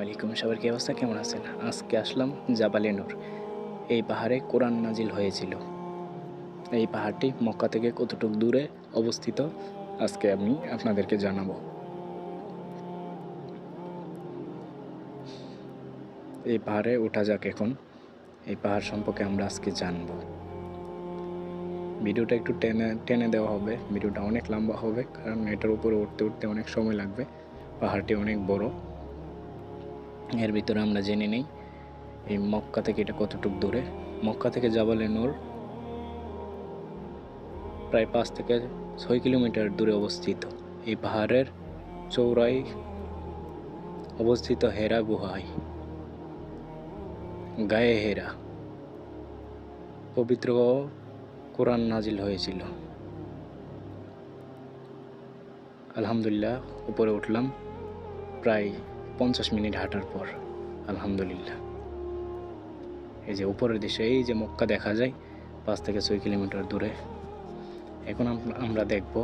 আলাইকুম, সবার কি অবস্থা, কেমন আছেন? আজকে আসলাম জাবালে নূর। এই পাহাড়ে কোরআন নাজিল হয়েছিল। এই পাহাড়টি মক্কা থেকে কতটুকু দূরে অবস্থিত আজকে আমি আপনাদেরকে জানাবো। এই পাহাড়ে ওঠা যাক এখন। এই পাহাড় সম্পর্কে আমরা আজকে জানবো। ভিডিওটা একটু টেনে টেনে দেওয়া হবে, ভিডিওটা অনেক লম্বা হবে, কারণ এটার উপরে উঠতে উঠতে অনেক সময় লাগবে। পাহাড়টি অনেক বড়। এর ভিতরে আমরা জেনে নিই এই মক্কা থেকে এটা কতটুকু দূরে। মক্কা থেকে জাবালে নূর প্রায় 5 থেকে 6 কিলোমিটার দূরে অবস্থিত। এই পাহাড়ের চৌড়ায় অবস্থিত হেরা গুহায় গায়ে হেরা পবিত্র কোরআন নাজিল হয়েছিল। আলহামদুলিল্লাহ, উপরে উঠলাম প্রায় 50 মিনিট হাঁটার পর। আলহামদুলিল্লাহ, এই যে উপরের দিকে এই যে মক্কা দেখা যায় 5 থেকে 6 কিলোমিটার দূরে। এখন আমরা দেখব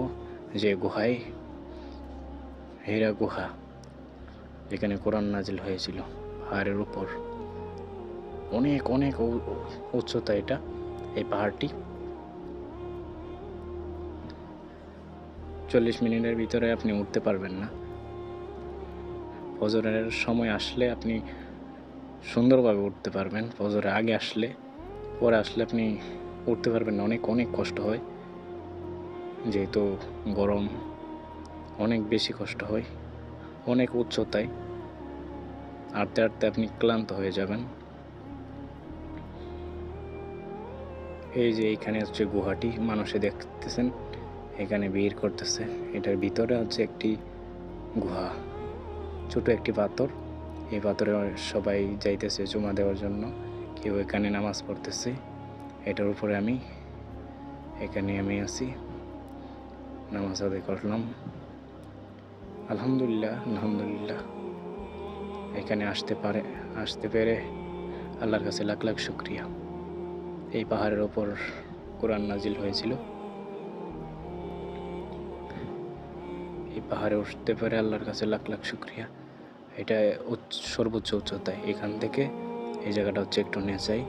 যে গুহায় হেরা গুহা, যেখানে কোরআন নাজিল হয়েছিল। পাহাড়ের উপর অনেক অনেক উচ্চতা এটা, এই পাহাড়টি। 40 মিনিটের ভিতরে আপনি উঠতে পারবেন না। ফজরের সময় আসলে আপনি সুন্দরভাবে উঠতে পারবেন, ফজরের আগে আসলে, পরে আসলে আপনি উঠতে পারবেন না, অনেক অনেক কষ্ট হয়। যেহেতু গরম, অনেক বেশি কষ্ট হয়, অনেক উচ্চতায় হাঁটতে হাঁটতে আপনি ক্লান্ত হয়ে যাবেন। এই যে এইখানে হচ্ছে গুহাটি, মানুষে দেখতেছেন এখানে ভিড় করতেছে। এটার ভিতরে হচ্ছে একটি গুহা, ছোট একটি পাথর। এই পাথরে সবাই যাইতেছে জমা দেওয়ার জন্য, কেউ এখানে নামাজ পড়তেছে। এটার উপরে এখানে আমি আছি, নামাজ আদায় করলাম। আলহামদুলিল্লাহ আলহামদুলিল্লাহ, এখানে আসতে পেরে আল্লাহর কাছে লাখ লাখ শুকরিয়া। এই পাহাড়ের ওপর কোরআন নাজিল হয়েছিল। এই পাহাড়ে উঠতে পেরে আল্লাহর কাছে লাখ লাখ শুকরিয়া। এটা সর্বোচ্চ উচ্চতায়। এখান থেকে এই জায়গাটা হচ্ছে একটু নেচাই।